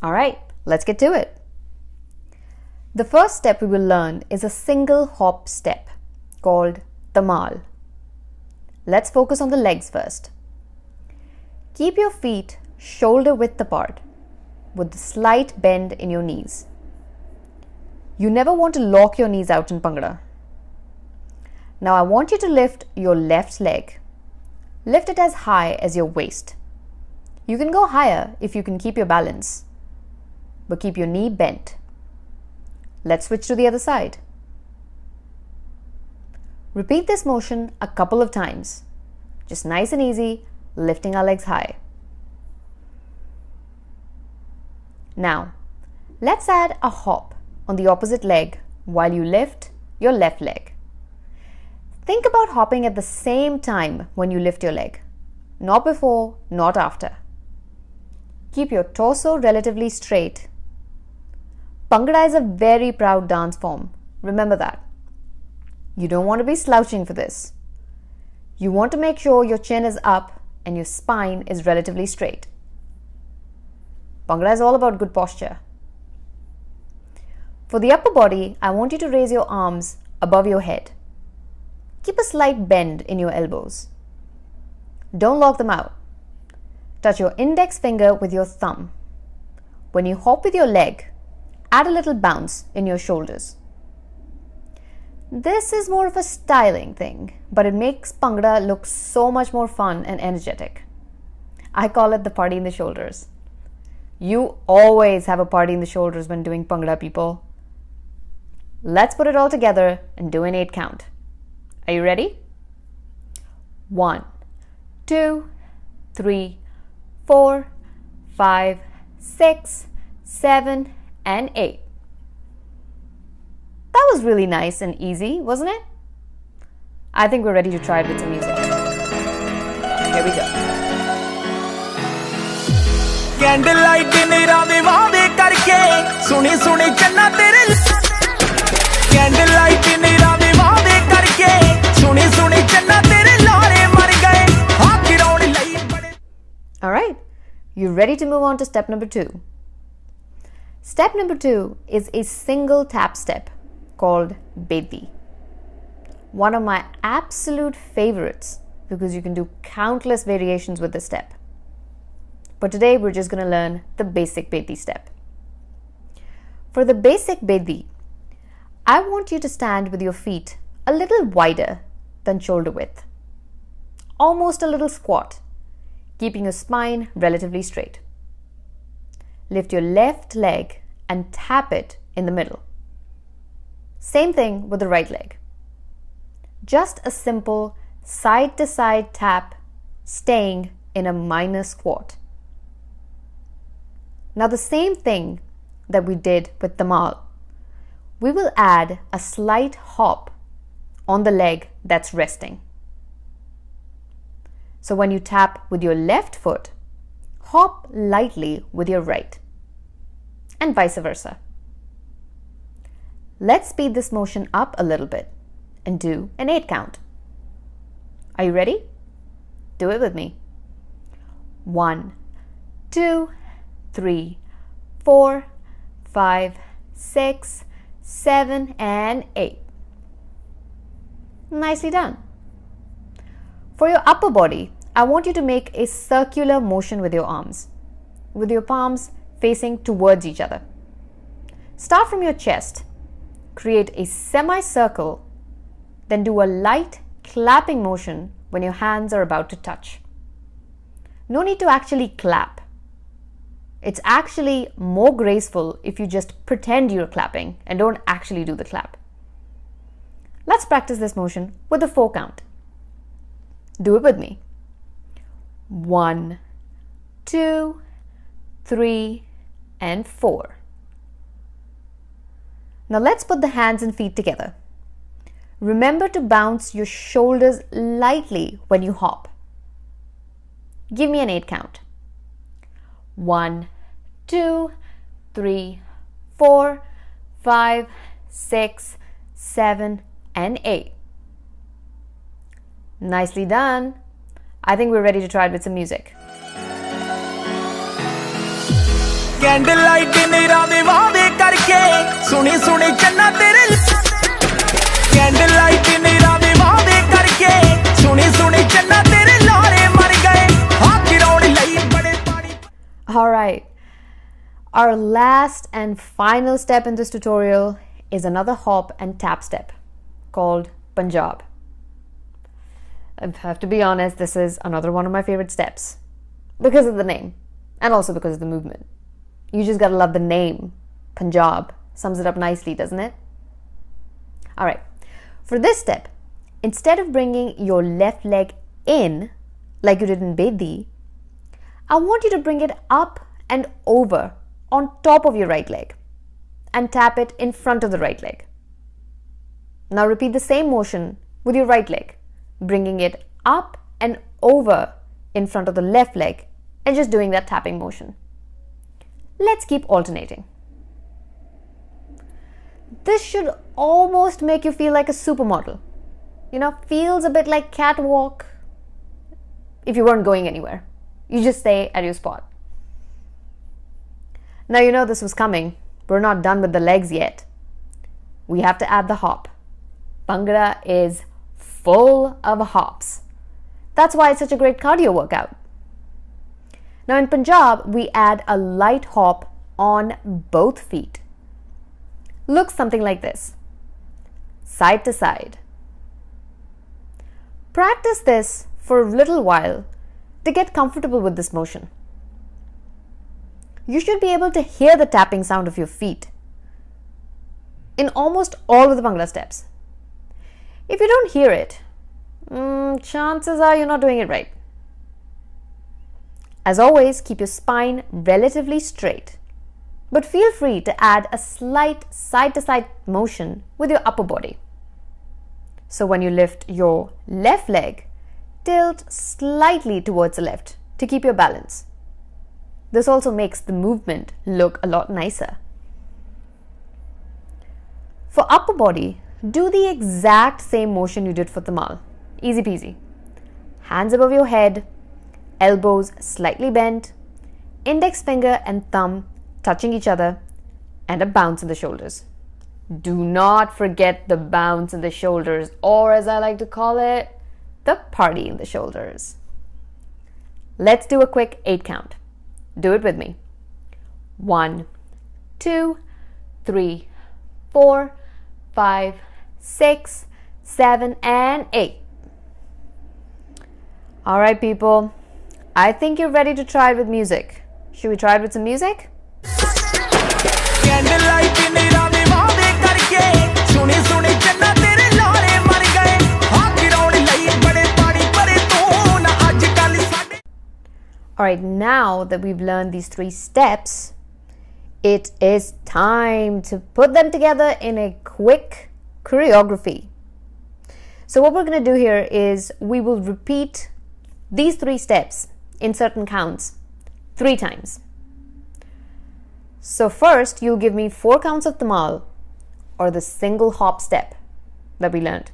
Alright, let's get to it. The first step we will learn is a single hop step called tamal. Let's focus on the legs first. Keep your feet shoulder width apart with a slight bend in your knees. You never want to lock your knees out in Bhangra. Now I want you to lift your left leg. Lift it as high as your waist. You can go higher if you can keep your balance, but keep your knee bent. Let's switch to the other side. Repeat this motion a couple of times, just nice and easy, lifting our legs high. Now, let's add a hop on the opposite leg while you lift your left leg. Think about hopping at the same time when you lift your leg. Not before, not after. Keep your torso relatively straight. Bhangra is a very proud dance form. Remember that. You don't want to be slouching for this. You want to make sure your chin is up and your spine is relatively straight. Bhangra is all about good posture. For the upper body, I want you to raise your arms above your head. Keep a slight bend in your elbows. Don't lock them out. Touch your index finger with your thumb. When you hop with your leg, add a little bounce in your shoulders. This is more of a styling thing, but it makes Bhangra look so much more fun and energetic. I call it the party in the shoulders. You always have a party in the shoulders when doing Bhangra, people. Let's put it all together and do an 8 count. Are you ready? 1, 2, 3, 4, 5, 6, 7, and 8. That was really nice and easy, wasn't it? I think we're ready to try it with some music. Here we go. Candlelight dinner में वादे करके सुनी सुनी चन्ना तेरे Candlelight dinner में वादे करके सुनी सुनी चन्ना तेरे लारे मर गए हाथ गिराने लई बड़े. Alright, you ready to move on to step number 2? Step number 2 is a single tap step called Bedi. One of my absolute favorites because you can do countless variations with this step. But today we're just going to learn the basic Bedi step. For the basic Bedi, I want you to stand with your feet a little wider than shoulder width. Almost a little squat, keeping your spine relatively straight. Lift your left leg and tap it in the middle. Same thing with the right leg. Just a simple side to side tap, staying in a minor squat. Now the same thing that we did with tamal, we will add a slight hop on the leg that's resting. So when you tap with your left foot, hop lightly with your right, and vice versa. Let's speed this motion up a little bit and do an 8 count. Are you ready? Do it with me. 1, 2, 3, 4, 5, 6, 7, and 8. Nicely done. For your upper body, I want you to make a circular motion with your arms, with your palms facing towards each other. Start from your chest, create a semicircle, then do a light clapping motion when your hands are about to touch. No need to actually clap. It's actually more graceful if you just pretend you're clapping and don't actually do the clap. Let's practice this motion with a 4 count. Do it with me. 1, 2, 3, and 4. Now let's put the hands and feet together. Remember to bounce your shoulders lightly when you hop. Give me an 8 count. 1, 2, 3, 4, 5, 6, 7, and 8. Nicely done. I think we're ready to try it with some music. Candle light नेरा दे वादे करके सुनी सुनी चन्ना तेरे candle light नेरा दे वादे करके सुनी सुनी चन्ना तेरे लारे मर गए हाथ गिराउण लई बड़े पानी. All right. Our last and final step in this tutorial is another hop and tap step called Punjab. I have to be honest, this is another one of my favorite steps because of the name and also because of the movement. You just gotta love the name. Punjab sums it up nicely, doesn't it? All right. For this step, instead of bringing your left leg in like you did in Bedi, I want you to bring it up and over on top of your right leg and tap it in front of the right leg. Now repeat the same motion with your right leg, bringing it up and over in front of the left leg and just doing that tapping motion. Let's keep alternating. This should almost make you feel like a supermodel. You know, feels a bit like catwalk if you weren't going anywhere. You just stay at your spot. Now you know this was coming. We're not done with the legs yet. We have to add the hop. Bhangra is full of hops. That's why it's such a great cardio workout. Now in Punjab, we add a light hop on both feet. Looks something like this. Side to side. Practice this for a little while to get comfortable with this motion. You should be able to hear the tapping sound of your feet in almost all of the Bhangra steps. If you don't hear it, chances are you're not doing it right. As always, keep your spine relatively straight, but feel free to add a slight side-to-side motion with your upper body. So when you lift your left leg, tilt slightly towards the left to keep your balance. This also makes the movement look a lot nicer. For upper body, do the exact same motion you did for Tamal. Easy peasy. Hands above your head, elbows slightly bent, index finger and thumb touching each other, and a bounce in the shoulders. Do not forget the bounce in the shoulders, or as I like to call it, the party in the shoulders. Let's do a quick 8 count. Do it with me. 1, 2, 3, 4, 5, 6, 7, and 8. All right, people. I think you're ready to try it with music. Should we try it with some music? All right, now that we've learned these 3 steps, it is time to put them together in a quick choreography. So what we're going to do here is we will repeat these 3 steps in certain counts 3 times. So first, you'll give me 4 counts of Tamal, or the single hop step that we learned.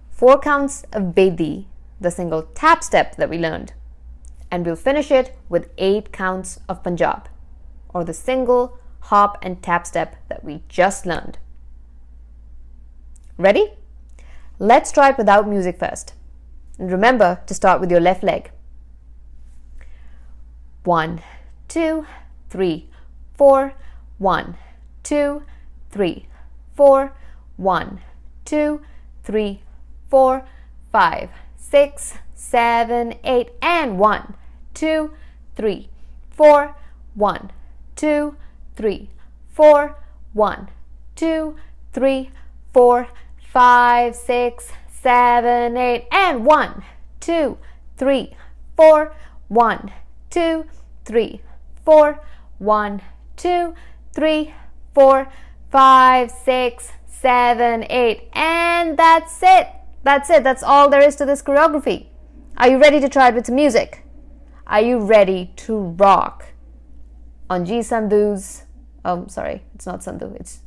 4 counts of Bedi, the single tap step that we learned. And we'll finish it with 8 counts of Punjab, or the single hop and tap step that we just learned. Ready? Let's try it without music first. And remember to start with your left leg. 1, 2, 3, 4, 1, 2, 3, 4, 1, 2, 3, 4, 5, 6, 7, 8, and 1, 2, 3, 4, 1, 2, 3, 4, 1, 2, 3, 4, 5, 6, 7, 8, and 1, 2, 3, 4, 1, 2, 3, 4, 1, 2, 3, 4, 5, 6, 7, 8, and that's it. That's it. That's all there is to this choreography. Are you ready to try it with some music? Are you ready to rock on G Sandhu's, sorry, it's not Sandhu, it's,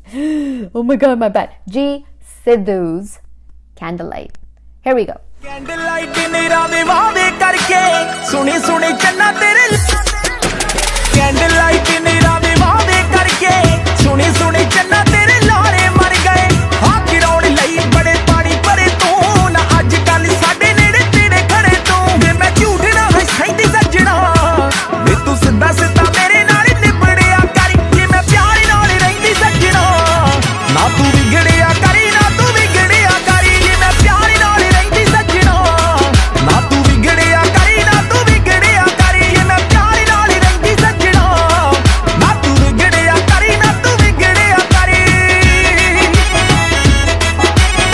oh my god, my bad, G Sidhu's Candlelight. Here we go. Candlelight नेरा दे वादे करके सुनी सुनी चन्ना तेरे